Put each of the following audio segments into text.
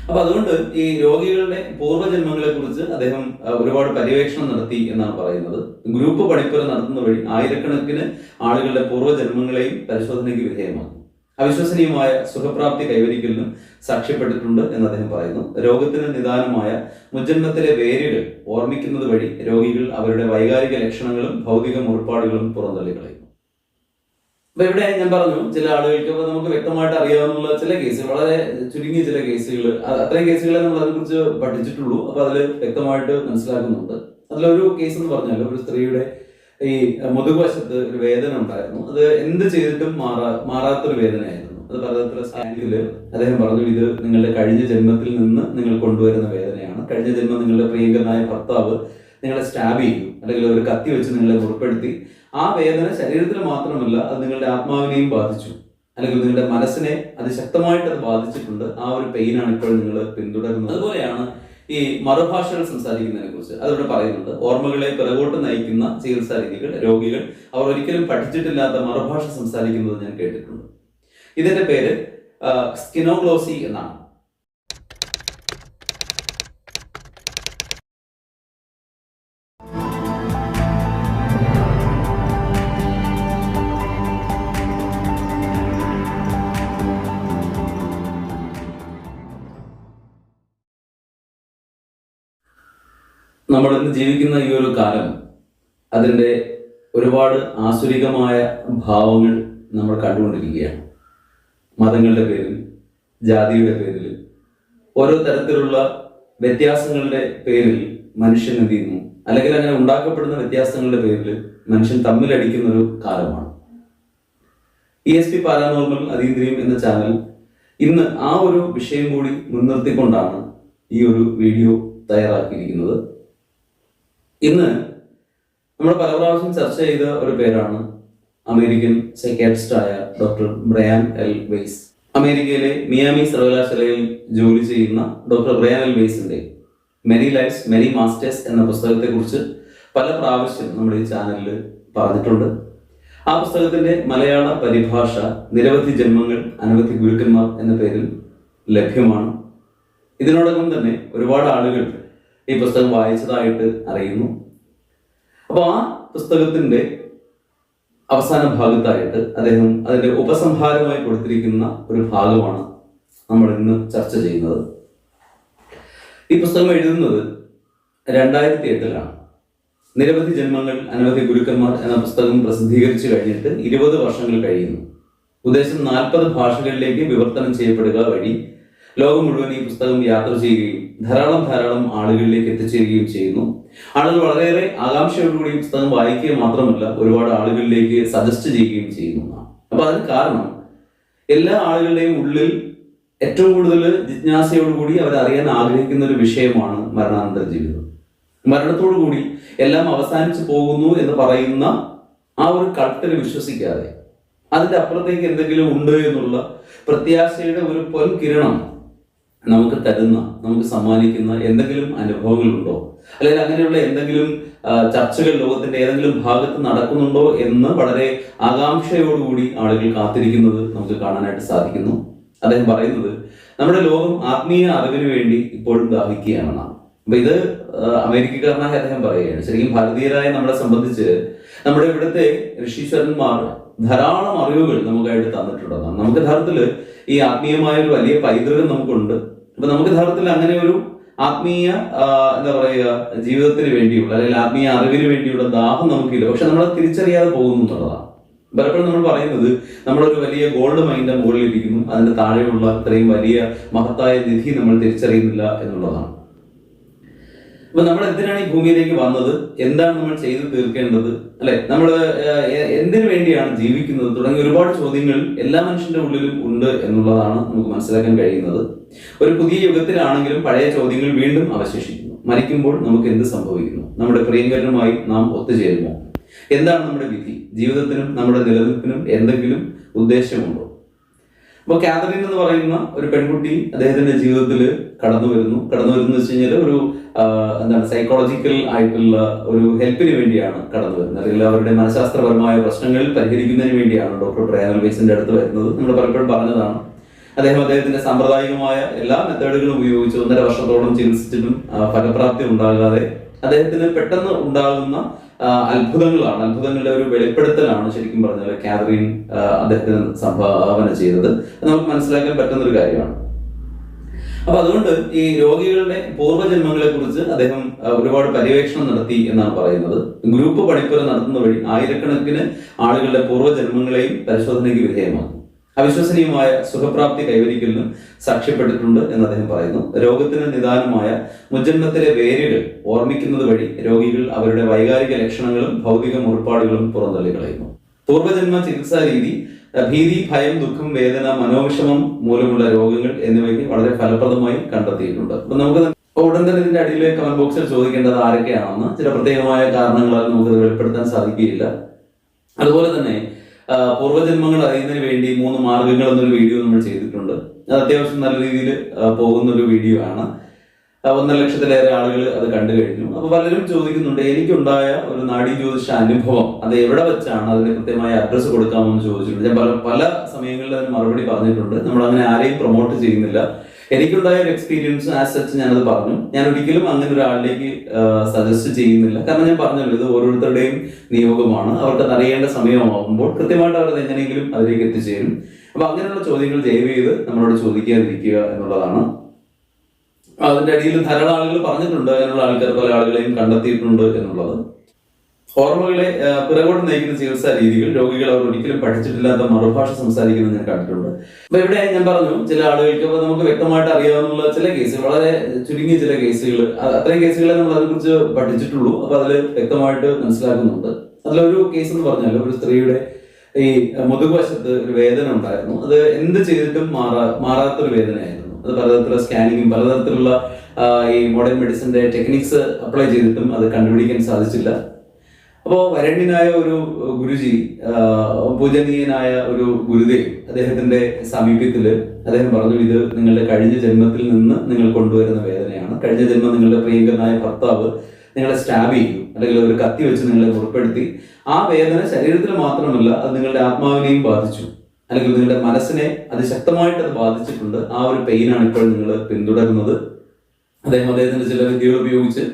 അപ്പൊ അതുകൊണ്ട് ഈ രോഗികളുടെ പൂർവ്വജന്മങ്ങളെ കുറിച്ച് അദ്ദേഹം ഒരുപാട് പര്യവേക്ഷണം നടത്തി എന്നാണ് പറയുന്നത്. ഗ്രൂപ്പ് പഠിപ്പുര നടത്തുന്ന വഴി ആയിരക്കണക്കിന് ആളുകളുടെ പൂർവ്വജന്മങ്ങളെയും പരിശോധനയ്ക്ക് വിധേയമാക്കി അവിശ്വസനീയമായ സുഖപ്രാപ്തി കൈവരിക്കലിനും സാക്ഷ്യപ്പെട്ടിട്ടുണ്ട് എന്ന് അദ്ദേഹം പറയുന്നു. രോഗത്തിന് നിദാനമായ മുജ്ജന്മത്തിലെ വേരുകൾ ഓർമ്മിക്കുന്നത് വഴി രോഗികൾ അവരുടെ വൈകാരിക ലക്ഷണങ്ങളും ഭൗതിക മുറിപ്പാടുകളും പുറന്തള്ളിക്കളയുന്നു. അപ്പൊ ഇവിടെ ഞാൻ പറഞ്ഞു, ചില ആളുകൾക്ക് നമുക്ക് വ്യക്തമായിട്ട് അറിയാവുന്ന ചില കേസുകൾ, വളരെ ചുരുങ്ങിയ ചില കേസുകൾ, അത്രയും കേസുകളെ നമ്മൾ അതിനെക്കുറിച്ച് പഠിച്ചിട്ടുള്ളൂ. അപ്പൊ അതിൽ വ്യക്തമായിട്ട് മനസ്സിലാക്കുന്നുണ്ട്. അതിലൊരു കേസ് എന്ന് പറഞ്ഞാൽ ഒരു സ്ത്രീയുടെ ഈ മുതുകുവശത്ത് ഒരു വേദന ഉണ്ടായിരുന്നു. അത് എന്ത് ചെയ്തിട്ടും മാറാത്തൊരു വേദനയായിരുന്നു. അത് പലതരത്തിലുള്ള സ്കാനിങ്ങില് അദ്ദേഹം പറഞ്ഞു, ഇത് നിങ്ങളുടെ കഴിഞ്ഞ ജന്മത്തിൽ നിന്ന് നിങ്ങൾ കൊണ്ടുവരുന്ന വേദനയാണ്. കഴിഞ്ഞ ജന്മം നിങ്ങളുടെ പ്രിയങ്കരനായ ഭർത്താവ് നിങ്ങളെ സ്റ്റാബ് ചെയ്തു, അല്ലെങ്കിൽ ഒരു കത്തി വെച്ച് നിങ്ങളെ മുറിപ്പെടുത്തി. ആ വേദന ശരീരത്തിൽ മാത്രമല്ല, അത് നിങ്ങളുടെ ആത്മാവിനെയും ബാധിച്ചു, അല്ലെങ്കിൽ നിങ്ങളുടെ മനസ്സിനെ അതിശക്തമായിട്ട് അത് ബാധിച്ചിട്ടുണ്ട്. ആ ഒരു പെയിനാണ് ഇപ്പോൾ നിങ്ങൾ പിന്തുടരുന്നത്. അതുപോലെയാണ് ഈ മറുഭാഷകൾ സംസാരിക്കുന്നതിനെ കുറിച്ച് അതിവിടെ പറയുന്നുണ്ട്. ഓർമ്മകളെ പിറകോട്ട് നയിക്കുന്ന ചികിത്സാ രീതികൾ, രോഗികൾ അവർ ഒരിക്കലും പഠിച്ചിട്ടില്ലാത്ത മറുഭാഷ സംസാരിക്കുന്നത് ഞാൻ കേട്ടിട്ടുണ്ട്. ഇതിന്റെ പേര് സ്കിനോഗ്ലോസി എന്നാണ്. നമ്മൾ ഇന്ന് ജീവിക്കുന്ന ഈ ഒരു കാലം, അതിൻ്റെ ഒരുപാട് ആസുരികമായ ഭാവങ്ങൾ നമ്മൾ കണ്ടുകൊണ്ടിരിക്കുകയാണ്. മതങ്ങളുടെ പേരിൽ, ജാതിയുടെ പേരിൽ, ഓരോ തരത്തിലുള്ള വ്യത്യാസങ്ങളുടെ പേരിൽ മനുഷ്യൻ എന്ത് ചെയ്യുന്നു, അല്ലെങ്കിൽ അങ്ങനെ ഉണ്ടാക്കപ്പെടുന്ന വ്യത്യാസങ്ങളുടെ പേരിൽ മനുഷ്യൻ തമ്മിലടിക്കുന്ന ഒരു കാലമാണ്. ESP പാരാനോർമൽ അതീന്ദ്രിയം എന്ന ചാനൽ ഇന്ന് ആ ഒരു വിഷയം കൂടി മുൻനിർത്തിക്കൊണ്ടാണ് ഈ ഒരു വീഡിയോ തയ്യാറാക്കിയിരിക്കുന്നത്. ഇന്ന് നമ്മൾ പല പ്രാവശ്യം ചർച്ച ചെയ്ത ഒരു പേരാണ് അമേരിക്കൻ സൈക്യാട്രിസ്റ്റായ ഡോക്ടർ ബ്രയാൻ എൽ വെയ്സ്. അമേരിക്കയിലെ മിയാമി സർവകലാശാലയിൽ ജോലി ചെയ്യുന്ന ഡോക്ടർ ബ്രയാൻ എൽ വെയ്സിന്റെ മെനി ലൈഫ്സ് മെനി മാസ്റ്റേഴ്സ് എന്ന പുസ്തകത്തെ കുറിച്ച് പല പ്രാവശ്യം നമ്മൾ ഈ ചാനലിൽ പറഞ്ഞിട്ടുണ്ട്. ആ പുസ്തകത്തിന്റെ മലയാള പരിഭാഷ നിരവധി ജന്മങ്ങൾ അനവധി ഗുരുക്കന്മാർ എന്ന പേരിൽ ലഭ്യമാണ്. ഇതിനോടകം തന്നെ ഒരുപാട് ആളുകൾ ഈ പുസ്തകം വായിച്ചതായിട്ട് അറിയുന്നു. അപ്പോൾ ആ പുസ്തകത്തിന്റെ അവസാന ഭാഗത്തായിട്ട് അദ്ദേഹം അതിന്റെ ഉപസംഹാരമായി കൊടുത്തിരിക്കുന്ന ഒരു ഭാഗമാണ് നമ്മൾ ഇന്ന് ചർച്ച ചെയ്യുന്നത്. ഈ പുസ്തകം എഴുതുന്നത് 2008 നിരവധി ജന്മങ്ങൾ അനവധി ഗുരുക്കന്മാർ എന്ന പുസ്തകം പ്രസിദ്ധീകരിച്ചു കഴിഞ്ഞിട്ട് 20 വർഷങ്ങൾ കഴിയുന്നു. ഉദ്ദേശം 40 ഭാഷകളിലേക്ക് വിവർത്തനം ചെയ്യപ്പെടുക വഴി ലോകം മുഴുവൻ ഈ പുസ്തകം യാത്ര ചെയ്യുകയും ധാരാളം ആളുകളിലേക്ക് എത്തിച്ചേരുകയും ചെയ്യുന്നു. ആളുകൾ വളരെയേറെ ആകാംക്ഷയോടുകൂടി ഈ പുസ്തകം വായിക്കുക മാത്രമല്ല, ഒരുപാട് ആളുകളിലേക്ക് സജസ്റ്റ് ചെയ്യുകയും ചെയ്യുന്നു. അപ്പൊ അതിന് കാരണം എല്ലാ ആളുകളുടെയും ഉള്ളിൽ ഏറ്റവും കൂടുതൽ ജിജ്ഞാസയോടുകൂടി അവരറിയാൻ ആഗ്രഹിക്കുന്ന ഒരു വിഷയമാണ് മരണാനന്തര ജീവിതം. മരണത്തോടു കൂടി എല്ലാം അവസാനിച്ചു പോകുന്നു എന്ന് പറയുന്ന ആ ഒരു കൾട്ടിൽ വിശ്വസിക്കാതെ അതിന്റെ അപ്പുറത്തേക്ക് എന്തെങ്കിലും ഉണ്ട് എന്നുള്ള പ്രത്യാശയുടെ ഒരു പൊൻകിരണം നമുക്ക് തരുന്ന, നമുക്ക് സമ്മാനിക്കുന്ന എന്തെങ്കിലും അനുഭവങ്ങളുണ്ടോ, അല്ലെങ്കിൽ അങ്ങനെയുള്ള എന്തെങ്കിലും ചർച്ചകൾ ലോകത്തിന്റെ ഏതെങ്കിലും ഭാഗത്ത് നടക്കുന്നുണ്ടോ എന്ന് വളരെ ആകാംക്ഷയോടുകൂടി ആളുകൾ കാത്തിരിക്കുന്നത് നമുക്ക് കാണാനായിട്ട് സാധിക്കുന്നു. അദ്ദേഹം പറയുന്നത് നമ്മുടെ ലോകം ആത്മീയ അറിവിന് വേണ്ടി ഇപ്പോഴും ദാഹിക്കുകയാണെന്നാണ്. അപ്പൊ ഇത് അമേരിക്കക്കാരനായ അദ്ദേഹം പറയുകയാണ്. ശരിക്കും ഭാരതീയരായ നമ്മളെ സംബന്ധിച്ച് നമ്മുടെ ഇവിടുത്തെ ഋഷീശ്വരന്മാർ ധാരാളം അറിവുകൾ നമുക്കായിട്ട് തന്നിട്ടുള്ളതാണ്. നമുക്ക് യഥാർത്ഥത്തിൽ ഈ ആത്മീയമായ ഒരു വലിയ പൈതൃകം നമുക്കുണ്ട്. അപ്പൊ നമുക്ക് യഥാർത്ഥത്തിൽ അങ്ങനെ ഒരു ആത്മീയ എന്താ പറയുക ജീവിതത്തിന് വേണ്ടിയുള്ള അല്ലെങ്കിൽ ആത്മീയ അറിവിന് വേണ്ടിയുള്ള ദാഹം നമുക്കില്ല. പക്ഷെ നമ്മളെ തിരിച്ചറിയാതെ പോകുന്നു എന്നുള്ളതാണ്. പലപ്പോഴും നമ്മൾ പറയുന്നത് നമ്മളൊരു വലിയ ഗോൾഡ് മൈൻ്റെ മുകളിലിരിക്കുന്നു, അതിന്റെ താഴെയുള്ള ഇത്രയും വലിയ മഹത്തായ നിധി നമ്മൾ തിരിച്ചറിയുന്നില്ല എന്നുള്ളതാണ്. അപ്പൊ നമ്മൾ എന്തിനാണ് ഈ ഭൂമിയിലേക്ക് വന്നത്, എന്താണ് നമ്മൾ ചെയ്തു തീർക്കേണ്ടത്, അല്ലെ, നമ്മൾ എന്തിനു വേണ്ടിയാണ് ജീവിക്കുന്നത് തുടങ്ങിയ ഒരുപാട് ചോദ്യങ്ങൾ എല്ലാ മനുഷ്യന്റെ ഉള്ളിലും ഉണ്ട് എന്നുള്ളതാണ് നമുക്ക് മനസ്സിലാക്കാൻ കഴിയുന്നത്. ഒരു പുതിയ യുഗത്തിലാണെങ്കിലും പഴയ ചോദ്യങ്ങൾ വീണ്ടും അവശേഷിക്കുന്നു. മരിക്കുമ്പോൾ നമുക്ക് എന്ത് സംഭവിക്കുന്നു, നമ്മുടെ പ്രിയങ്കരനുമായി നാം ഒത്തുചേരുമോ, എന്താണ് നമ്മുടെ വിധി, ജീവിതത്തിനും നമ്മുടെ നിലനിൽപ്പിനും എന്തെങ്കിലും ഉദ്ദേശമുണ്ടോ? അപ്പോൾ കാതറിൻ എന്ന് പറയുന്ന ഒരു പെൺകുട്ടി അദ്ദേഹത്തിന്റെ ജീവിതത്തിൽ കടന്നു വരുന്നു വെച്ച് കഴിഞ്ഞാൽ ഒരു സൈക്കോളജിക്കൽ ആയിട്ടുള്ള ഒരു ഹെൽപ്പിന് വേണ്ടിയാണ് കടന്നു വരുന്നത്, അല്ലെങ്കിൽ അവരുടെ മനഃശാസ്ത്രപരമായ പ്രശ്നങ്ങൾ പരിഹരിക്കുന്നതിന് വേണ്ടിയാണ് ഡോക്ടർ ബ്രയാൻ എൽ വെയ്സിന്റെ അടുത്ത് വരുന്നത്. നമ്മൾ പലപ്പോഴും പറഞ്ഞതാണ്. അദ്ദേഹത്തിന്റെ സാമ്പ്രദായികമായ എല്ലാ മെത്തേഡുകളും ഉപയോഗിച്ച് 1.5 വർഷത്തോളം ചികിത്സിച്ചിട്ടും ഫലപ്രാപ്തി ഉണ്ടാകാതെ അദ്ദേഹത്തിന് പെട്ടെന്ന് ഉണ്ടാകുന്ന അത്ഭുതങ്ങളുടെ ഒരു വെളിപ്പെടുത്തലാണ് ശരിക്കും പറഞ്ഞാൽ കാതറിൻ അദ്ദേഹത്തിന് സംഭാവന ചെയ്തത്. നമുക്ക് മനസ്സിലാക്കാൻ പറ്റുന്ന ഒരു കാര്യമാണ്. അപ്പൊ അതുകൊണ്ട് ഈ രോഗികളുടെ പൂർവ്വജന്മങ്ങളെ കുറിച്ച് അദ്ദേഹം ഒരുപാട് പര്യവേക്ഷണം നടത്തി എന്നാണ് പറയുന്നത്. ഗ്രൂപ്പ് പഠിപ്പുര നടത്തുന്ന വഴി ആയിരക്കണക്കിന് ആളുകളുടെ പൂർവ്വജന്മങ്ങളെയും പരിശോധനയ്ക്ക് വിധേയമാക്കി അവിശ്വസനീയമായ സുഖപ്രാപ്തി കൈവരിക്കലിനും സാക്ഷ്യപ്പെട്ടിട്ടുണ്ട് എന്ന് അദ്ദേഹം പറയുന്നു. രോഗത്തിന് നിദാനമായ മുജ്ജന്മത്തിലെ വേരുകൾ ഓർമ്മിക്കുന്നത് വഴി രോഗികൾ അവരുടെ വൈകാരിക ലക്ഷണങ്ങളും ഭൗതിക മുറിപ്പാടുകളും പുറന്തള്ളി കളയുന്നു. പൂർവ്വജന്മ ചികിത്സാ രീതി ഭീതി, ഭയം, ദുഃഖം, വേദന, മനോവിഷമം മൂലമുള്ള രോഗങ്ങൾ എന്നിവയ്ക്ക് വളരെ ഫലപ്രദമായി കണ്ടെത്തിയിട്ടുണ്ട്. അപ്പൊ നമുക്ക് ഉടൻ തന്നെ ഇതിന്റെ അടിയിലെ കമന്റ് ബോക്സിൽ ചോദിക്കേണ്ടത് ആരൊക്കെയാണെന്ന് ചില പ്രത്യേകമായ കാരണങ്ങളാൽ നമുക്കത് വെളിപ്പെടുത്താൻ സാധിക്കുകയില്ല. അതുപോലെ തന്നെ പൂർവ്വജന്മങ്ങൾ അറിയുന്നതിന് വേണ്ടി 3 മാർഗങ്ങൾ എന്നൊരു വീഡിയോ നമ്മൾ ചെയ്തിട്ടുണ്ട്. അത് അത്യാവശ്യം നല്ല രീതിയിൽ പോകുന്ന ഒരു വീഡിയോ ആണ്. 1.5 ലക്ഷത്തിലേറെ ആളുകൾ അത് കണ്ടു കഴിഞ്ഞു. അപ്പൊ പലരും ചോദിക്കുന്നുണ്ട്, എനിക്കുണ്ടായ ഒരു നാഡീ ജ്യോതിഷ അനുഭവം അത് എവിടെ വെച്ചാണ്, അതിന് കൃത്യമായ അഡ്രസ്സ് കൊടുക്കാമെന്ന് ചോദിച്ചിട്ടുണ്ട്. ഞാൻ പല സമയങ്ങളിൽ അതിന് മറുപടി പറഞ്ഞിട്ടുണ്ട്. നമ്മൾ അങ്ങനെ ആരെയും പ്രൊമോട്ട് ചെയ്യുന്നില്ല. എനിക്കുണ്ടായ ഒരു എക്സ്പീരിയൻസ് ആസ് സച്ച് ഞാനത് പറഞ്ഞു. ഞാൻ ഒരിക്കലും അങ്ങനെ ഒരാളിലേക്ക് സജസ്റ്റ് ചെയ്യുന്നില്ല. കാരണം ഞാൻ പറഞ്ഞല്ലോ, ഇത് ഓരോരുത്തരുടെയും നിയോഗമാണ്. അവർക്ക് അറിയേണ്ട സമയമാകുമ്പോൾ കൃത്യമായിട്ട് അവരത് എങ്ങനെയെങ്കിലും അതിലേക്ക് എത്തിച്ചേരും. അപ്പൊ അങ്ങനെയുള്ള ചോദ്യങ്ങൾ ദയവ് ചെയ്ത് നമ്മളോട് ചോദിക്കാതിരിക്കുക എന്നുള്ളതാണ്. അതിന്റെ അടിയിൽ ധാരാളം ആളുകൾ പറഞ്ഞിട്ടുണ്ട്, അങ്ങനെയുള്ള ആൾക്കാർ പല ആളുകളെയും കണ്ടെത്തിയിട്ടുണ്ട് എന്നുള്ളത്. ഓർമ്മകളെ പിറകോട്ട് നയിക്കുന്ന ചികിത്സാ രീതികൾ രോഗികൾ അവർ ഒരിക്കലും പഠിച്ചിട്ടില്ലാത്ത മറുഭാഷ സംസാരിക്കുന്നത് ഞാൻ കണ്ടിട്ടുണ്ട്. അപ്പൊ ഇവിടെ ഞാൻ പറഞ്ഞു, ചില ആളുകൾക്ക് നമുക്ക് വ്യക്തമായിട്ട് അറിയാവുന്ന ചില കേസുകൾ, വളരെ ചുരുങ്ങിയ ചില കേസുകൾ, അത്രയും കേസുകളെ നമ്മൾ അതിനെക്കുറിച്ച് പഠിച്ചിട്ടുള്ളൂ. അപ്പൊ അതിൽ വ്യക്തമായിട്ട് മനസ്സിലാക്കുന്നുണ്ട്. അതിലൊരു കേസ് എന്ന് പറഞ്ഞാൽ ഒരു സ്ത്രീയുടെ ഈ മുതുകുവശത്ത് ഒരു വേദന ഉണ്ടായിരുന്നു. അത് എന്ത് ചെയ്തിട്ടും മാറാത്തൊരു വേദനയായിരുന്നു. അത് പലതരത്തിലുള്ള സ്കാനിങ്ങും പലതരത്തിലുള്ള ഈ മോഡേൺ മെഡിസിന്റെ ടെക്നിക്സ് അപ്ലൈ ചെയ്തിട്ടും അത് കണ്ടുപിടിക്കാൻ സാധിച്ചില്ല. അപ്പോൾ വരണ്യനായ ഒരു ഗുരുജി, പൂജനീയനായ ഒരു ഗുരുദേവ് അദ്ദേഹത്തിന്റെ സാമീപ്യത്തില് അദ്ദേഹം പറഞ്ഞു, ഇത് നിങ്ങളുടെ കഴിഞ്ഞ ജന്മത്തിൽ നിന്ന് നിങ്ങൾ കൊണ്ടുവരുന്ന വേദനയാണ്. കഴിഞ്ഞ ജന്മം നിങ്ങളുടെ പ്രിയങ്കരനായ ഭർത്താവ് നിങ്ങളെ സ്റ്റാബ് ചെയ്തു, അല്ലെങ്കിൽ ഒരു കത്തി വെച്ച് നിങ്ങളെ മുറിപ്പെടുത്തി. ആ വേദന ശരീരത്തിൽ മാത്രമല്ല, അത് നിങ്ങളുടെ ആത്മാവിനെയും ബാധിച്ചു, അല്ലെങ്കിൽ നിങ്ങളുടെ മനസ്സിനെ അതിശക്തമായിട്ട് അത് ബാധിച്ചിട്ടുണ്ട്. ആ ഒരു പെയിനാണ് ഇപ്പോൾ നിങ്ങൾ പിന്തുടരുന്നത്. അദ്ദേഹത്തിന്റെ ചില വിദ്യകൾ ഉപയോഗിച്ച്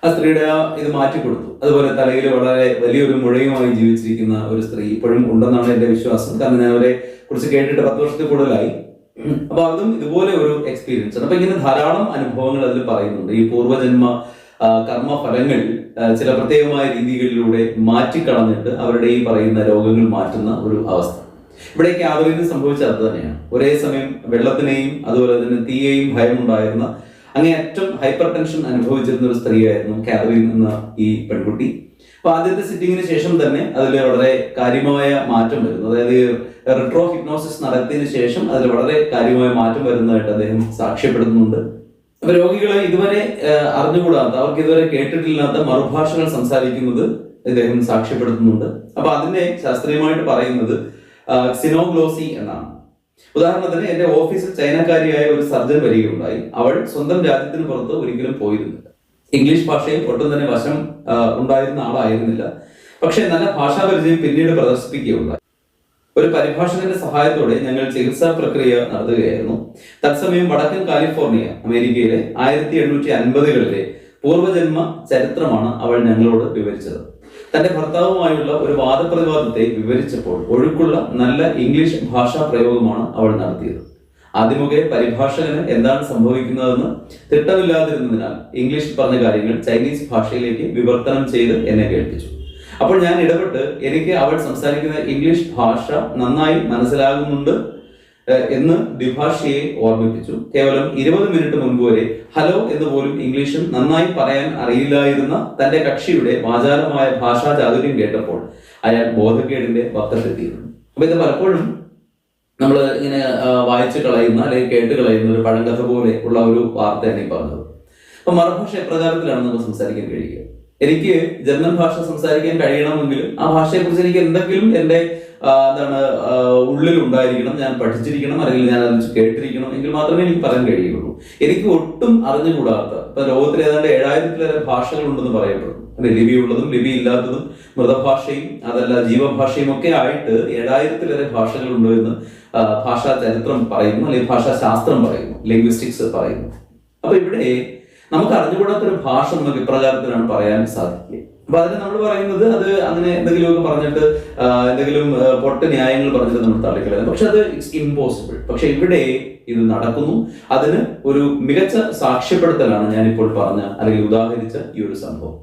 ആ സ്ത്രീയുടെ ഇത് മാറ്റിക്കൊടുത്തു. അതുപോലെ തലയിൽ വളരെ വലിയൊരു മുഴയുമായി ജീവിച്ചിരിക്കുന്ന ഒരു സ്ത്രീ ഇപ്പോഴും ഉണ്ടെന്നാണ് എന്റെ വിശ്വാസം. കാരണം ഞാൻ അവരെ കുറിച്ച് കേട്ടിട്ട് 10 വർഷത്തിൽ കൂടുതലായി. അപ്പൊ അതും ഇതുപോലെ ഒരു എക്സ്പീരിയൻസ് ആണ്. അപ്പൊ ഇങ്ങനെ ധാരാളം അനുഭവങ്ങൾ അതിൽ പറയുന്നുണ്ട്. ഈ പൂർവ്വജന്മ കർമ്മഫലങ്ങൾ ചില പ്രത്യേകമായ രീതികളിലൂടെ മാറ്റിക്കളഞ്ഞിട്ട് അവരുടെ ഈ പറയുന്ന രോഗങ്ങൾ മാറ്റുന്ന ഒരു അവസ്ഥ. ഇവിടെ കാതറിന് സംഭവിച്ച അത് തന്നെയാണ്. ഒരേ സമയം വെള്ളത്തിനെയും അതുപോലെ തന്നെ തീയെയും ഭയമുണ്ടായിരുന്ന, അങ്ങേയറ്റം ഹൈപ്പർ ടെൻഷൻ അനുഭവിച്ചിരുന്ന ഒരു സ്ത്രീയായിരുന്നു കാതറിൻ എന്ന ഈ പെൺകുട്ടി. അപ്പൊ ആദ്യത്തെ സിറ്റിങ്ങിന് ശേഷം തന്നെ അതിൽ വളരെ കാര്യമായ മാറ്റം വരുന്നു. അതായത് റിട്രോ ഹിപ്നോസിസ് നടത്തിയതിനു ശേഷം അതിൽ വളരെ കാര്യമായ മാറ്റം വരുന്നതായിട്ട് അദ്ദേഹം സാക്ഷ്യപ്പെടുത്തുന്നുണ്ട്. അപ്പൊ രോഗികളെ ഇതുവരെ അറിഞ്ഞുകൂടാത്ത, അവർക്ക് ഇതുവരെ കേട്ടിട്ടില്ലാത്ത മറുഭാഷകൾ സംസാരിക്കുന്നത് ഇദ്ദേഹം സാക്ഷ്യപ്പെടുത്തുന്നുണ്ട്. അപ്പൊ അതിനെ ശാസ്ത്രീയമായിട്ട് പറയുന്നത് ക്സിനോഗ്ലോസി എന്നാണ്. ഉദാഹരണത്തിന് എന്റെ ഓഫീസിൽ ചൈനക്കാരിയായ ഒരു സർജൻ വരികയുണ്ടായി. അവൾ സ്വന്തം രാജ്യത്തിന് പുറത്ത് ഒരിക്കലും പോയിരുന്നില്ല. ഇംഗ്ലീഷ് ഭാഷയിൽ ഒട്ടും തന്നെ വശം ഉണ്ടായിരുന്ന ആളായിരുന്നില്ല. പക്ഷെ നല്ല ഭാഷാപരിചയം പിന്നീട് പ്രദർശിപ്പിക്കുകയുണ്ടായി. ഒരു പരിഭാഷകന്റെ സഹായത്തോടെ ഞങ്ങൾ ചികിത്സാ പ്രക്രിയ നടത്തുകയായിരുന്നു. തത്സമയം വടക്കൻ കാലിഫോർണിയ, അമേരിക്കയിലെ 1850കളിലെ പൂർവ്വജന്മ ചരിത്രമാണ് അവൾ ഞങ്ങളോട് വിവരിച്ചത്. തന്റെ ഭർത്താവുമായുള്ള ഒരു വാദപ്രതിവാദത്തെ വിവരിച്ചപ്പോൾ ഒഴുക്കുള്ള നല്ല ഇംഗ്ലീഷ് ഭാഷാ പ്രയോഗമാണ് അവൾ നടത്തിയത്. ആദ്യമൊക്കെ പരിഭാഷകന് എന്താണ് സംഭവിക്കുന്നതെന്ന് തിട്ടമില്ലാതിരുന്നതിനാൽ ഇംഗ്ലീഷിൽ പറഞ്ഞ കാര്യങ്ങൾ ചൈനീസ് ഭാഷയിലേക്ക് വിവർത്തനം ചെയ്ത് എന്നെ കേൾപ്പിച്ചു. അപ്പോൾ ഞാൻ ഇടപെട്ട് എനിക്ക് അവൾ സംസാരിക്കുന്ന ഇംഗ്ലീഷ് ഭാഷ നന്നായി മനസ്സിലാകുന്നുണ്ട് എന്ന് ദ്വിഭാഷിയെ ഓർമ്മിപ്പിച്ചു. കേവലം 20 മിനിറ്റ് മുൻപ് വരെ ഹലോ എന്ന് പോലും ഇംഗ്ലീഷിൽ നന്നായി പറയാൻ അറിയില്ലായിരുന്ന തന്റെ കക്ഷിയുടെ വാചാലമായ ഭാഷാ ചാതുര്യം കേട്ടപ്പോൾ അയാൾ ബോധക്കേടിന്റെ വക്കത്തെത്തിയിരുന്നു. അപ്പൊ ഇത് പലപ്പോഴും നമ്മൾ ഇങ്ങനെ വായിച്ചു കളയുന്ന അല്ലെങ്കിൽ കേട്ട് കളയുന്ന ഒരു പഴങ്കഥ പോലെ ഉള്ള ഒരു വാർത്തയാണ് ഈ പറഞ്ഞത്. അപ്പൊ മറുഭാഷ എപ്രകാരത്തിലാണ് നമുക്ക് സംസാരിക്കാൻ കഴിയുക? എനിക്ക് ജർമ്മൻ ഭാഷ സംസാരിക്കാൻ കഴിയണമെങ്കിൽ ആ ഭാഷയെക്കുറിച്ച് എനിക്ക് എന്തെങ്കിലും എന്റെ എന്താണ് ഉള്ളിൽ ഉണ്ടായിരിക്കണം, ഞാൻ പഠിച്ചിരിക്കണം, അല്ലെങ്കിൽ ഞാൻ അത് കേട്ടിരിക്കണം, എങ്കിൽ മാത്രമേ എനിക്ക് പറയാൻ കഴിയുള്ളൂ. എനിക്ക് ഒട്ടും അറിഞ്ഞുകൂടാത്ത, ഇപ്പൊ ലോകത്തിൽ ഏതാണ്ട് 7000-ലേറെ ഭാഷകൾ ഉണ്ടെന്ന് പറയപ്പെടുന്നു. ലിപി ഉള്ളതും ലിപി ഇല്ലാത്തതും മൃതഭാഷയും അതല്ല ജീവഭാഷയും ഒക്കെ ആയിട്ട് 7000-ലേറെ ഭാഷകളുണ്ട് എന്ന് ഭാഷാ ചരിത്രം പറയുന്നു, അല്ലെങ്കിൽ ഭാഷാശാസ്ത്രം പറയുന്നു, ലിംഗ്വിസ്റ്റിക്സ് പറയുന്നു. അപ്പൊ ഇവിടെ നമുക്ക് അറിഞ്ഞുകൂടാത്തൊരു ഭാഷ നമുക്ക് ഇപ്രകാരത്തിലാണ് പറയാൻ സാധിക്കുക. അപ്പൊ അതിന് നമ്മൾ പറയുന്നത് അത് അങ്ങനെ എന്തെങ്കിലുമൊക്കെ പറഞ്ഞിട്ട് എന്തെങ്കിലും പൊട്ട ന്യായങ്ങൾ പറഞ്ഞിട്ട് നമ്മൾ തള്ളിക്കളയുന്നത്. പക്ഷെ അത് ഇറ്റ്സ് ഇമ്പോസിബിൾ. പക്ഷെ ഇവിടെ ഇത് നടക്കുന്നു. അതിന് ഒരു മികച്ച സാക്ഷ്യപ്പെടുത്തലാണ് ഞാനിപ്പോൾ പറഞ്ഞ അല്ലെങ്കിൽ ഉദാഹരിച്ച ഈ ഒരു സംഭവം.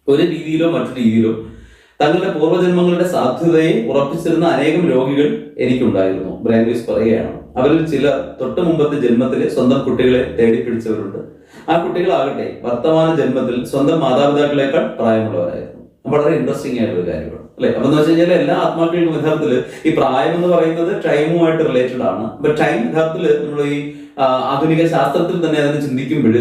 ഒരു രീതിയിലോ മറ്റു രീതിയിലോ തങ്ങളുടെ പൂർവ്വജന്മങ്ങളുടെ സാധ്യതയെ ഉറപ്പിച്ചിരുന്ന അനേകം രോഗികൾ എനിക്കുണ്ടായിരുന്നു. ബ്രയൻ വീസ് പറയുകയാണ്, അവരിൽ ചിലർ തൊട്ട് മുമ്പത്തെ ജന്മത്തിലെ സ്വന്തം കുട്ടികളെ തേടി പിടിച്ചവരുണ്ട്. ആ കുട്ടികളാകട്ടെ വർത്തമാന ജന്മത്തിൽ സ്വന്തം മാതാപിതാക്കളെക്കാൾ പ്രായമുള്ളവരായിരുന്നു. വളരെ ഇൻട്രസ്റ്റിംഗ് ആയിട്ടൊരു കാര്യമാണ് അല്ലെ. അപ്പൊ എന്ന് വെച്ച് കഴിഞ്ഞാൽ എല്ലാ ആത്മാക്കൾക്കും യഥാർത്ഥത്തിൽ ഈ പ്രായം എന്ന് പറയുന്നത് ടൈമുമായിട്ട് റിലേറ്റഡ് ആണ്. അപ്പൊ ടൈം യഥാർത്ഥത്തിൽ നമ്മൾ ഈ ആധുനിക ശാസ്ത്രത്തിൽ തന്നെ അതിന് ചിന്തിക്കുമ്പോൾ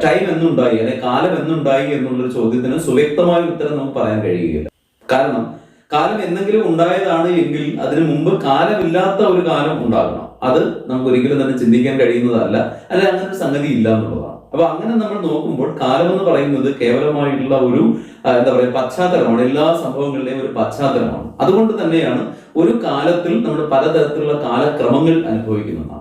ടൈം എന്നുണ്ടായി അല്ലെങ്കിൽ കാലം എന്നുണ്ടായി എന്നുള്ളൊരു ചോദ്യത്തിന് സുവ്യക്തമായ ഉത്തരം നമുക്ക് പറയാൻ കഴിയുകയില്ല. കാരണം കാലം എന്തെങ്കിലും ഉണ്ടായതാണ് എങ്കിൽ അതിനു മുമ്പ് കാലമില്ലാത്ത ഒരു കാലം ഉണ്ടാകണം. അത് നമുക്ക് ഒരിക്കലും തന്നെ ചിന്തിക്കാൻ കഴിയുന്നതല്ല, അല്ലെങ്കിൽ അങ്ങനെ ഒരു സംഗതി ഇല്ല എന്നുള്ളതാണ്. അപ്പൊ അങ്ങനെ നമ്മൾ നോക്കുമ്പോൾ കാലം എന്ന് പറയുന്നത് കേവലമായിട്ടുള്ള ഒരു എന്താ പറയുക പശ്ചാത്തലമാണ്, എല്ലാ സംഭവങ്ങളുടെയും ഒരു പശ്ചാത്തലമാണ്. അതുകൊണ്ട് തന്നെയാണ് ഒരു കാലത്തിൽ നമ്മൾ പലതരത്തിലുള്ള കാലക്രമങ്ങൾ അനുഭവിക്കുന്നതാണ്.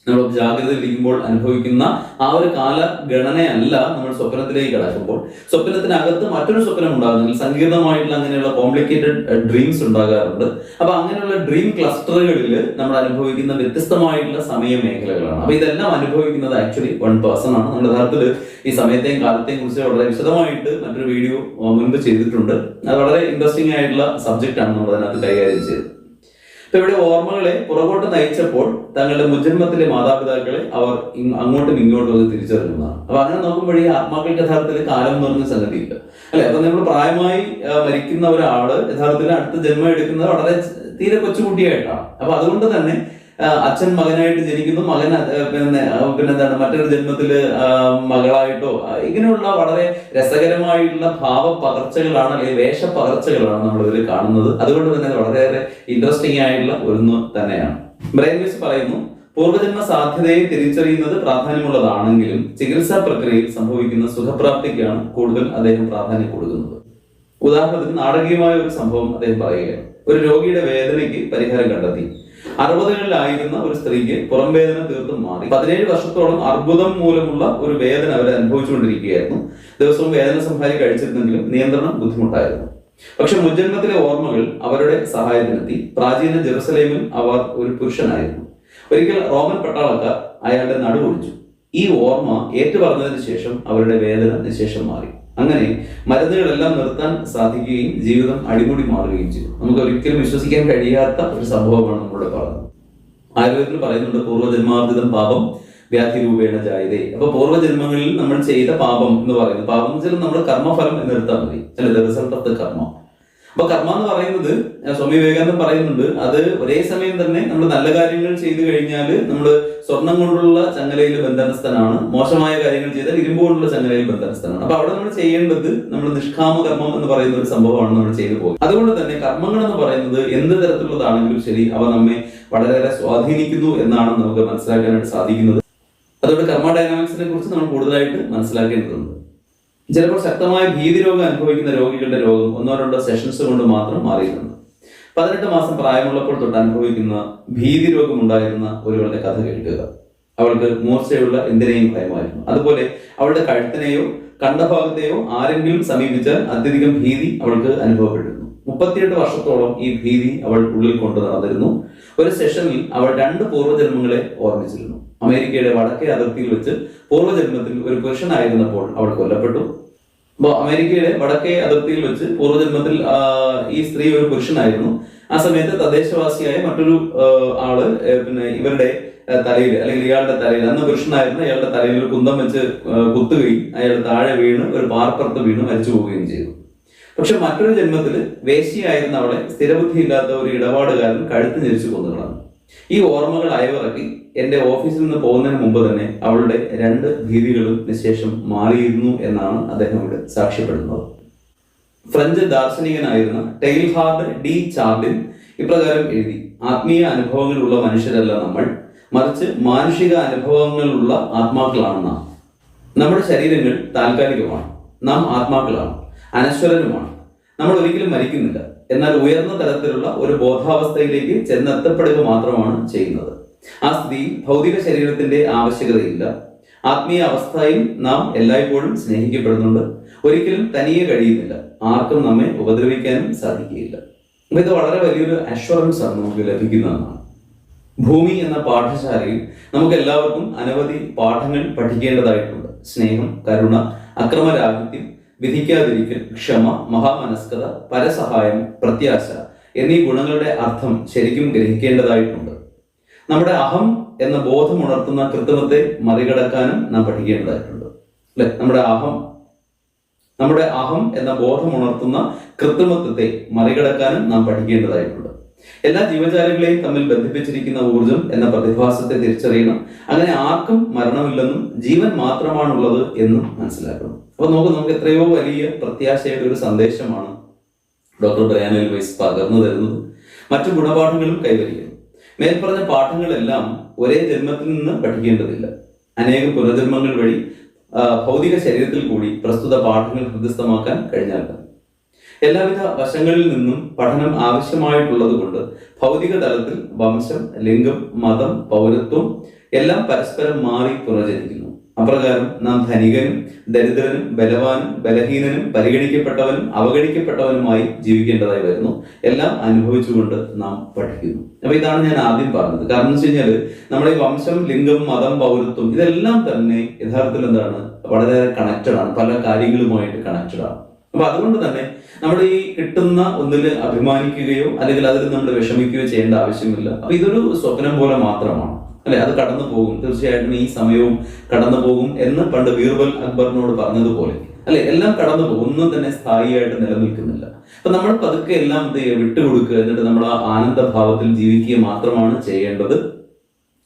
നമ്മൾ ജാഗ്രതയിലിരിക്കുമ്പോൾ അനുഭവിക്കുന്ന ആ ഒരു കാലഗണനയല്ല നമ്മൾ സ്വപ്നത്തിലേക്ക് കടക്കുമ്പോൾ. സ്വപ്നത്തിനകത്ത് മറ്റൊരു സ്വപ്നം ഉണ്ടാകുന്നെങ്കിൽ സങ്കീർണമായിട്ടുള്ള അങ്ങനെയുള്ള കോംപ്ലിക്കേറ്റഡ് ഡ്രീംസ് ഉണ്ടാകാറുണ്ട്. അപ്പൊ അങ്ങനെയുള്ള ഡ്രീം ക്ലസ്റ്ററുകളിൽ നമ്മൾ അനുഭവിക്കുന്ന വ്യത്യസ്തമായിട്ടുള്ള സമയ മേഖലകളാണ്. അപ്പൊ ഇതെല്ലാം അനുഭവിക്കുന്നത് ആക്ച്വലി വൺ പേഴ്സൺ ആണ്. നമ്മൾ യഥാർത്ഥത്തിൽ ഈ സമയത്തെയും കാലത്തെയും കുറിച്ച് വളരെ വിശദമായിട്ട് മറ്റൊരു വീഡിയോ മുൻപ് ചെയ്തിട്ടുണ്ട്. അത് വളരെ ഇൻട്രസ്റ്റിംഗ് ആയിട്ടുള്ള സബ്ജക്റ്റ് ആണ് നമ്മൾ അതിനകത്ത് കൈകാര്യം ചെയ്തത്. ഇപ്പൊ ഇവിടെ ഓർമ്മകളെ പുറകോട്ട് നയിച്ചപ്പോൾ തങ്ങളുടെ മുജന്മത്തിലെ മാതാപിതാക്കളെ അവർ അങ്ങോട്ടും ഇങ്ങോട്ടും അത് തിരിച്ചറിഞ്ഞതാണ്. അപ്പൊ അങ്ങനെ നോക്കുമ്പോൾ ഈ ആത്മാക്കൾക്ക് യഥാർത്ഥത്തിൽ കാലം എന്ന് പറഞ്ഞ സംഗതിയില്ല അല്ലെ. അപ്പൊ നമ്മൾ പ്രായമായി മരിക്കുന്ന ഒരാള് യഥാർത്ഥത്തിൽ അടുത്ത ജന്മം എടുക്കുന്നത് വളരെ തീരെ കൊച്ചുകുട്ടിയായിട്ടാണ്. അപ്പൊ അതുകൊണ്ട് തന്നെ അച്ഛൻ മകനായിട്ട് ജനിക്കുന്നു, മകൻ പിന്നെന്താണ് മറ്റൊരു ജന്മത്തില് മകളായിട്ടോ, ഇങ്ങനെയുള്ള വളരെ രസകരമായിട്ടുള്ള ഭാവപകർച്ചകളാണ് അല്ലെങ്കിൽ വേഷപകർച്ചകളാണ് നമ്മൾ ഇതിൽ കാണുന്നത്. അതുകൊണ്ട് തന്നെ വളരെയേറെ ഇൻട്രസ്റ്റിംഗ് ആയിട്ടുള്ള ഒന്ന് തന്നെയാണ്. ബ്രയൻ വീസ് പറയുന്നു, പൂർവ്വജന്മ സാധ്യതയെ തിരിച്ചറിയുന്നത് പ്രാധാന്യമുള്ളതാണെങ്കിലും ചികിത്സാ പ്രക്രിയയിൽ സംഭവിക്കുന്ന സുഖപ്രാപ്തിക്കാണ് കൂടുതൽ അദ്ദേഹം പ്രാധാന്യം കൊടുക്കുന്നത്. ഉദാഹരണത്തിന് നാടകീയമായ ഒരു സംഭവം അദ്ദേഹം പറയുകയാണ്. ഒരു രോഗിയുടെ വേദനയ്ക്ക് പരിഹാരം കണ്ടെത്തി. 60കളിലായിരുന്ന ഒരു സ്ത്രീക്ക് പുറം വേദന തീർത്തും മാറി. 17 വർഷത്തോളം അർബുദം മൂലമുള്ള ഒരു വേദന അവർ അനുഭവിച്ചുകൊണ്ടിരിക്കുകയായിരുന്നു. ദിവസവും വേദന സംഹാരി കഴിച്ചിരുന്നെങ്കിലും നിയന്ത്രണം ബുദ്ധിമുട്ടായിരുന്നു. പക്ഷെ മുജ്ജന്മത്തിലെ ഓർമ്മകൾ അവരുടെ സഹായത്തിനെത്തി. പ്രാചീന ജെറുസലേമിൽ അവർ ഒരു പുരുഷനായിരുന്നു. ഒരിക്കൽ റോമൻ പട്ടാളക്കാർ അയാളുടെ നടുവൊടിച്ചു. ഈ ഓർമ്മ ഏറ്റുപറഞ്ഞതിന് ശേഷം അവരുടെ വേദന നിശേഷം മാറി. അങ്ങനെ മരുന്നുകളെല്ലാം നിർത്താൻ സാധിക്കുകയും ജീവിതം അടിമുടി മാറുകയും ചെയ്തു. നമുക്ക് ഒരിക്കലും വിശ്വസിക്കാൻ കഴിയാത്ത ഒരു സംഭവമാണ് നമ്മളിവിടെ പറഞ്ഞത്. ആയുർവേദത്തിൽ പറയുന്നുണ്ട്, പൂർവ്വജന്മാർജിതം പാപം വ്യാധി രൂപേണ ജായതേ. അപ്പൊ പൂർവ്വജന്മങ്ങളിൽ നമ്മൾ ചെയ്ത പാപം എന്ന് പറയുന്നത്, പാപം എന്ന് വെച്ചാൽ നമ്മുടെ കർമ്മഫലം എന്ന് എടുത്താൽ മതി, അല്ലെ, ദ റിസൾട്ട് ഓഫ് ദ കർമ്മ. അപ്പൊ കർമ്മ എന്ന് പറയുന്നത് സ്വാമി വിവേകാനന്ദൻ പറയുന്നുണ്ട്, അത് ഒരേ സമയം തന്നെ നമ്മൾ നല്ല കാര്യങ്ങൾ ചെയ്തു കഴിഞ്ഞാൽ നമ്മൾ സ്വർണം കൊണ്ടുള്ള ചങ്ങലയിൽ ബന്ധനസ്ഥനാണ്, മോശമായ കാര്യങ്ങൾ ചെയ്താൽ ഇരുമ്പ് കൊണ്ടുള്ള ചങ്ങലയിൽ ബന്ധനസ്ഥനാണ്. അപ്പൊ അവിടെ നമ്മൾ ചെയ്യേണ്ടത് നമ്മൾ നിഷ്കാമ കർമ്മം എന്ന് പറയുന്ന ഒരു സംഭവമാണ് നമ്മൾ ചെയ്തു പോകുന്നത്. അതുകൊണ്ട് തന്നെ കർമ്മങ്ങൾ എന്ന് പറയുന്നത് എന്ത് തരത്തിലുള്ളതാണെങ്കിലും ശരി, അവ നമ്മെ വളരെയേറെ സ്വാധീനിക്കുന്നു എന്നാണ് നമുക്ക് മനസ്സിലാക്കാനായിട്ട് സാധിക്കുന്നത്. അതുകൊണ്ട് കർമ്മ ഡൈനാമിക്സിനെ കുറിച്ച് നമ്മൾ കൂടുതലായിട്ട് മനസ്സിലാക്കേണ്ടതുണ്ട്. ചിലപ്പോൾ ശക്തമായ ഭീതി രോഗം അനുഭവിക്കുന്ന രോഗികളുടെ രോഗം 1-2 സെഷൻസ് കൊണ്ട് മാത്രം മാറിയിട്ടുണ്ട്. 18 മാസം പ്രായമുള്ളപ്പോൾ തൊട്ട് അനുഭവിക്കുന്ന ഭീതി രോഗം ഉണ്ടായിരുന്ന ഒരുവളുടെ കഥ കേൾക്കുക. അവൾക്ക് മൂർച്ചയുള്ള എന്തിനേയും ഭയമായിരുന്നു. അതുപോലെ അവളുടെ കഴുത്തിനെയോ കണ്ടഭാഗത്തെയോ ആരെങ്കിലും സമീപിച്ചാൽ അത്യധികം ഭീതി അവൾക്ക് അനുഭവപ്പെട്ടിരുന്നു. 38 വർഷത്തോളം ഈ ഭീതി അവൾ ഉള്ളിൽ കൊണ്ടു നടന്നിരുന്നു. ഒരു സെഷനിൽ അവൾ 2 പൂർവ്വജന്മങ്ങളെ ഓർമ്മിച്ചിരുന്നു. അമേരിക്കയുടെ വടക്കേ അതിർത്തിയിൽ വെച്ച് പൂർവ്വജന്മത്തിൽ ഒരു പുരുഷനായിരുന്നപ്പോൾ അവൾ കൊല്ലപ്പെട്ടു. അപ്പോൾ അമേരിക്കയുടെ വടക്കേ അതിർത്തിയിൽ വെച്ച് പൂർവ്വജന്മത്തിൽ ഈ സ്ത്രീ ഒരു പുരുഷനായിരുന്നു. ആ സമയത്ത് തദ്ദേശവാസിയായ മറ്റൊരു ആള് പിന്നെ ഇവരുടെ തലയിൽ, അല്ലെങ്കിൽ ഇയാളുടെ തലയിൽ, അന്ന് പുരുഷനായിരുന്ന ഇയാളുടെ തലയിൽ ഒരു കുന്തം വെച്ച് കുത്തുകയും അയാൾ താഴെ വീണ് ഒരു പാർപ്പുറത്ത് വീണ് മരിച്ചു പോവുകയും ചെയ്തു. പക്ഷെ മറ്റൊരു ജന്മത്തിൽ വേശ്യയായിരുന്ന അവളെ സ്ഥിരബുദ്ധിയില്ലാത്ത ഒരു ഇടപാടുകാരൻ കഴുത്ത് ഞെരിച്ചു കൊന്നുകളാണ്. ഈ ഓർമ്മകൾ അയവിറക്കി എന്റെ ഓഫീസിൽ നിന്ന് പോകുന്നതിന് മുമ്പ് തന്നെ അവളുടെ 2 ഭീതികളും നിശേഷം മാറിയിരുന്നു എന്നാണ് അദ്ദേഹം ഇവിടെ സാക്ഷ്യപ്പെടുന്നത്. ഫ്രഞ്ച് ദാർശനികനായിരുന്ന ടെയിൽഹാർഡ് ഡി ചാർലിൻ ഇപ്രകാരം എഴുതി: ആത്മീയ അനുഭവങ്ങളുള്ള മനുഷ്യരല്ല നമ്മൾ, മറിച്ച് മാനുഷിക അനുഭവങ്ങളുള്ള ആത്മാക്കളാണ് നാം. നമ്മുടെ ശരീരങ്ങൾ താൽക്കാലികമാണ്. നാം ആത്മാക്കളാണ്, അനശ്വരനുമാണ്. നമ്മൾ ഒരിക്കലും മരിക്കുന്നില്ല. എന്നാൽ ഉയർന്ന തരത്തിലുള്ള ഒരു ബോധാവസ്ഥയിലേക്ക് ചെന്നെത്തപ്പെടുക മാത്രമാണ് ചെയ്യുന്നത്. ആ സ്ഥിതിയിൽ ഭൗതിക ശരീരത്തിന്റെ ആവശ്യകതയില്ല. ആത്മീയ അവസ്ഥയും നാം എല്ലായ്പ്പോഴും സ്നേഹിക്കപ്പെടുന്നുണ്ട്. ഒരിക്കലും തനിയെ കഴിയുന്നില്ല. ആർക്കും നമ്മെ ഉപദ്രവിക്കാനും സാധിക്കുകയില്ല. ഇത് വളരെ വലിയൊരു അഷ്വറൻസ് ആണ് നമുക്ക് ലഭിക്കുന്നതെന്നാണ്. ഭൂമി എന്ന പാഠശാലയിൽ നമുക്ക് എല്ലാവർക്കും അനവധി പാഠങ്ങൾ പഠിക്കേണ്ടതായിട്ടുണ്ട്. സ്നേഹം, കരുണ, അക്രമരാഹിത്യം, വിധിക്കാതിരിക്കൽ, ക്ഷമ, മഹാമനസ്കത, പരസഹായം, പ്രത്യാശ എന്നീ ഗുണങ്ങളുടെ അർത്ഥം ശരിക്കും ഗ്രഹിക്കേണ്ടതായിട്ടുണ്ട്. നമ്മുടെ അഹം എന്ന ബോധമുണർത്തുന്ന കൃത്രിമത്തെ മറികടക്കാനും നാം പഠിക്കേണ്ടതായിട്ടുണ്ട്. അല്ലെ, നമ്മുടെ അഹം എന്ന ബോധമുണർത്തുന്ന കൃത്രിമത്വത്തെ മറികടക്കാനും നാം പഠിക്കേണ്ടതായിട്ടുണ്ട്. എല്ലാ ജീവജാലങ്ങളെയും തമ്മിൽ ബന്ധിപ്പിച്ചിരിക്കുന്ന ഊർജം എന്ന പ്രതിഭാസത്തെ തിരിച്ചറിയണം. അങ്ങനെ ആർക്കും മരണമില്ലെന്നും ജീവൻ മാത്രമാണുള്ളത് എന്നും മനസ്സിലാക്കണം. അപ്പൊ നമുക്ക് എത്രയോ വലിയ പ്രത്യാശയുടെ ഒരു സന്ദേശമാണ് ഡോക്ടർ ബ്രയാൻ എൽ വൈസ് പകർന്നു തരുന്നത്. മറ്റു ഗുണപാഠങ്ങളും കൈവരിക്കുന്നു. മേൽപ്പറഞ്ഞ പാഠങ്ങളെല്ലാം ഒരേ ജന്മത്തിൽ നിന്ന് പഠിക്കേണ്ടതില്ല. അനേകം പുനർജന്മങ്ങൾ വഴി ഭൗതിക ശരീരത്തിൽ കൂടി പ്രസ്തുത പാഠങ്ങൾ ഹൃദയസ്ഥമാക്കാൻ കഴിഞ്ഞാൽ മതി. എല്ലാവിധ വശങ്ങളിൽ നിന്നും പഠനം ആവശ്യമായിട്ടുള്ളത് കൊണ്ട് ഭൗതിക തലത്തിൽ വംശം, ലിംഗം, മതം, പൗരത്വം എല്ലാം പരസ്പരം മാറി പുനർജനിക്കുന്നു. അപ്രകാരം നാം ധനികനും ദരിദ്രനും ബലവാനും ബലഹീനനും പരിഗണിക്കപ്പെട്ടവനും അവഗണിക്കപ്പെട്ടവനുമായി ജീവിക്കേണ്ടതായി വരുന്നു. എല്ലാം അനുഭവിച്ചുകൊണ്ട് നാം പഠിക്കുന്നു. അപ്പൊ ഇതാണ് ഞാൻ ആദ്യം പറഞ്ഞത്. കാരണം എന്ന് വെച്ച് കഴിഞ്ഞാൽ നമ്മുടെ ഈ വംശം, ലിംഗം, മതം, പൗരത്വം ഇതെല്ലാം തന്നെ യഥാർത്ഥത്തിൽ എന്താണ്, വളരെ കണക്റ്റഡ് ആണ്, പല കാര്യങ്ങളുമായിട്ട് കണക്റ്റഡ് ആണ്. അപ്പൊ അതുകൊണ്ട് തന്നെ നമ്മുടെ ഈ കിട്ടുന്ന ഒന്നിൽ അഭിമാനിക്കുകയോ അല്ലെങ്കിൽ അതിൽ നമ്മൾ വിഷമിക്കുകയോ ചെയ്യേണ്ട ആവശ്യമില്ല. അപ്പൊ ഇതൊരു സ്വപ്നം പോലെ മാത്രമാണ്, അല്ലെ, അത് കടന്നു പോകും. തീർച്ചയായിട്ടും ഈ സമയവും കടന്നു പോകും എന്ന് പണ്ട് ബീർബൽ അക്ബറിനോട് പറഞ്ഞതുപോലെ, അല്ലെ, എല്ലാം കടന്നു പോകും, ഒന്നും തന്നെ സ്ഥായിയായിട്ട് നിലനിൽക്കുന്നില്ല. അപ്പൊ നമ്മൾ പതുക്കെ എല്ലാം വിട്ടുകൊടുക്കുക, എന്നിട്ട് നമ്മൾ ആ ആനന്ദഭാവത്തിൽ ജീവിക്കുക മാത്രമാണ് ചെയ്യേണ്ടത്.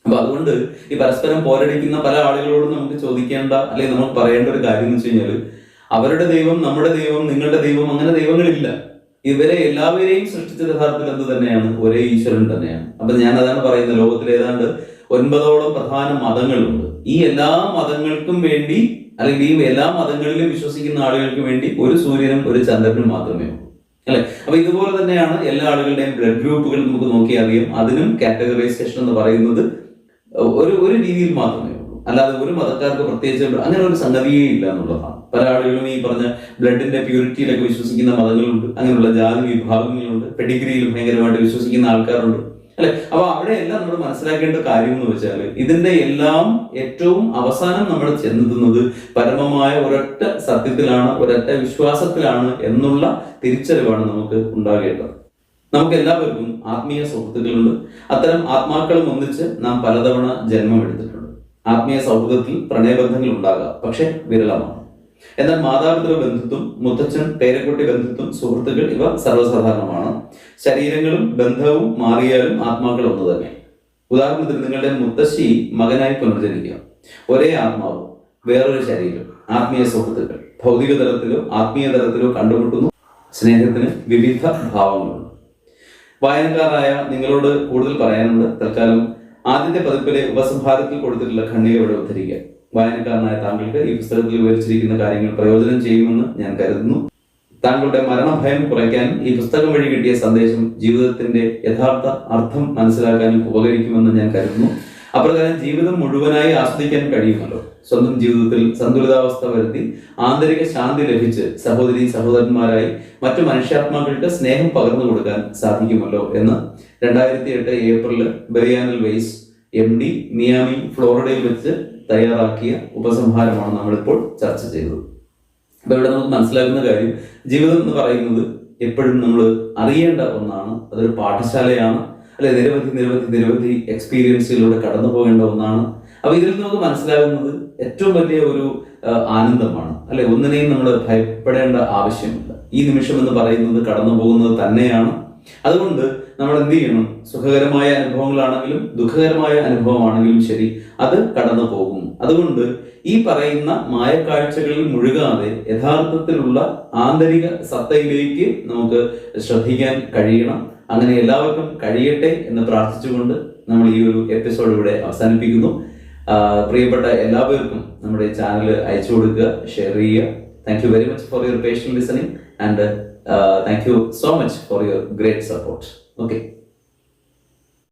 അപ്പൊ അതുകൊണ്ട് ഈ പരസ്പരം പോരടിക്കുന്ന പല ആളുകളോടും നമുക്ക് ചോദിക്കേണ്ട അല്ലെങ്കിൽ നമുക്ക് പറയേണ്ട ഒരു കാര്യം എന്ന് വെച്ച് കഴിഞ്ഞാൽ, അവരുടെ ദൈവം, നമ്മുടെ ദൈവം, നിങ്ങളുടെ ദൈവം, അങ്ങനെ ദൈവങ്ങളില്ല. ഇവരെ എല്ലാവരെയും സൃഷ്ടിച്ചത് യഥാർത്ഥത്തിൽ എന്ത് തന്നെയാണ്? ഒരേ ഈശ്വരൻ തന്നെയാണ്. അപ്പൊ ഞാൻ അതാണ് പറയുന്നത്, ലോകത്തിൽ ഏതാണ്ട് 9ഓളം പ്രധാന മതങ്ങളുണ്ട്. ഈ എല്ലാ മതങ്ങൾക്കും വേണ്ടി അല്ലെങ്കിൽ ഈ എല്ലാ മതങ്ങളിലും വിശ്വസിക്കുന്ന ആളുകൾക്ക് വേണ്ടി ഒരു സൂര്യനും ഒരു ചന്ദ്രനും മാത്രമേ ഉള്ളൂ, അല്ലെ. അപ്പൊ ഇതുപോലെ തന്നെയാണ് എല്ലാ ആളുകളുടെയും ബ്ലഡ് ഗ്രൂപ്പുകൾ നമുക്ക് നോക്കി അറിയാം. അതിനും കാറ്റഗറൈസേഷൻ എന്ന് പറയുന്നത് ഒരു രീതിയിൽ മാത്രമേ ഉള്ളൂ. അല്ലാതെ ഒരു മതക്കാർക്ക് പ്രത്യേകിച്ച് അങ്ങനെ ഒരു സംഗതിയേ ഇല്ല എന്നുള്ളതാണ്. പല ആളുകളും ഈ പറഞ്ഞ ബ്ലഡിന്റെ പ്യൂരിറ്റിയിലൊക്കെ വിശ്വസിക്കുന്ന മതങ്ങളുണ്ട്, അങ്ങനെയുള്ള ജാതി വിഭാഗങ്ങളുണ്ട്, പെഡിഗ്രിയിൽ ഭയങ്കരമായിട്ട് വിശ്വസിക്കുന്ന ആൾക്കാരുണ്ട്, അല്ലെ. അപ്പൊ അവിടെ എല്ലാം നമ്മൾ മനസ്സിലാക്കേണ്ട കാര്യം എന്ന് വെച്ചാൽ, ഇതിന്റെ എല്ലാം ഏറ്റവും അവസാനം നമ്മൾ ചെന്നെത്തുന്നത് പരമമായ ഒരൊറ്റ സത്യത്തിലാണ്, ഒരൊറ്റ വിശ്വാസത്തിലാണ് എന്നുള്ള തിരിച്ചറിവാണ് നമുക്ക് ഉണ്ടാകേണ്ടത്. നമുക്ക് എല്ലാവർക്കും ആത്മീയ സുഹൃത്തുക്കളുണ്ട്. അത്തരം ആത്മാക്കളും ഒന്നിച്ച് നാം പലതവണ ജന്മം എടുത്തിട്ടുണ്ട്. ആത്മീയ സൗഹൃദത്തിൽ പ്രണയബന്ധങ്ങൾ ഉണ്ടാകാം, പക്ഷെ വിരളമാണ്. എന്നാൽ മാതാപിതൃ ബന്ധുത്വം, മുത്തച്ഛൻ പേരക്കുട്ടി ബന്ധുത്വം, സുഹൃത്തുക്കൾ ഇവ സർവ്വസാധാരണമാണ്. ശരീരങ്ങളും ബന്ധവും മാറിയാലും ആത്മാക്കൾ ഒന്ന് തന്നെ. ഉദാഹരണത്തിന് നിങ്ങളുടെ മുത്തശ്ശി മകനായി പുനർജനിക്കുക. ഒരേ ആത്മാവ്, വേറൊരു ശരീരം, ആത്മീയ സുഹൃത്തുക്കൾ ഭൗതിക തലത്തിലോ ആത്മീയ തലത്തിലോ കണ്ടുമുട്ടുന്നു. സ്നേഹത്തിന് വിവിധ ഭാവങ്ങളുണ്ട്. വായനക്കാരായ നിങ്ങളോട് കൂടുതൽ പറയാനുണ്ട്. തൽക്കാലം ആദ്യത്തെ പതിപ്പിലെ ഉപസംഹാരത്തിൽ കൊടുത്തിട്ടുള്ള ഖണ്ഡിക ഇവിടെ ഉദ്ധരിക്കുക. വായനക്കാരനായ താങ്കൾക്ക് ഈ പുസ്തകത്തിൽ വിവരിച്ചിരിക്കുന്ന കാര്യങ്ങൾ പ്രയോജനം ചെയ്യുമെന്ന് ഞാൻ കരുതുന്നു. താങ്കളുടെ മരണഭയം കുറയ്ക്കാനും ഈ പുസ്തകം വഴി കിട്ടിയ സന്ദേശം ജീവിതത്തിന്റെ യഥാർത്ഥ അർത്ഥം മനസ്സിലാക്കാനും ഉപകരിക്കുമെന്ന് ഞാൻ കരുതുന്നു. അപ്രകാരം ജീവിതം മുഴുവനായി ആസ്വദിക്കാൻ കഴിയുമല്ലോ. സ്വന്തം ജീവിതത്തിൽ സന്തുലിതാവസ്ഥ വരുത്തി ആന്തരിക ശാന്തി ലഭിച്ച് സഹോദരി സഹോദരന്മാരായി മറ്റു മനുഷ്യാത്മാക്കൾക്ക് സ്നേഹം പകർന്നു കൊടുക്കാൻ സാധിക്കുമല്ലോ എന്ന് 2008 ഏപ്രിലിൽ Brian L Weiss MD Miami ഫ്ലോറിഡയിൽ വെച്ച് തയ്യാറാക്കിയ ഉപസംഹാരമാണ് നമ്മളിപ്പോൾ ചർച്ച ചെയ്തത്. അപ്പൊ ഇവിടെ നമുക്ക് മനസ്സിലാക്കുന്ന കാര്യം, ജീവിതം എന്ന് പറയുന്നത് എപ്പോഴും നമ്മൾ അറിയേണ്ട ഒന്നാണ്. അതൊരു പാഠശാലയാണ്, അല്ലെ, നിരവധി എക്സ്പീരിയൻസിലൂടെ കടന്നു പോകേണ്ട ഒന്നാണ്. അപ്പൊ ഇതിൽ നമുക്ക് മനസ്സിലാകുന്നത് ഏറ്റവും വലിയ ഒരു ആനന്ദമാണ്, അല്ലെ. ഒന്നിനെയും നമ്മൾ ഭയപ്പെടേണ്ട ആവശ്യമില്ല. ഈ നിമിഷം എന്ന് പറയുന്നത് കടന്നു പോകുന്നത് തന്നെയാണ്. അതുകൊണ്ട് നമ്മൾ എന്ത് ചെയ്യണം? സുഖകരമായ അനുഭവങ്ങളാണെങ്കിലും ദുഃഖകരമായ അനുഭവമാണെങ്കിലും ശരി, അത് കടന്നു പോകും. അതുകൊണ്ട് ഈ പറയുന്ന മായക്കാഴ്ചകളിൽ മുഴുകാതെ യഥാർത്ഥത്തിലുള്ള ആന്തരിക സത്തയിലേക്ക് നമുക്ക് ശ്രദ്ധിക്കാൻ കഴിയണം. അങ്ങനെ എല്ലാവർക്കും കഴിയട്ടെ എന്ന് പ്രാർത്ഥിച്ചുകൊണ്ട് നമ്മൾ ഈ ഒരു എപ്പിസോഡ് ഇവിടെ അവസാനിപ്പിക്കുന്നു. പ്രിയപ്പെട്ട എല്ലാവർക്കും നമ്മുടെ ചാനൽ അയച്ചു കൊടുക്കുക, ഷെയർ ചെയ്യുക. Thank you very much for your patient listening and thank you so much for your great support. Okay.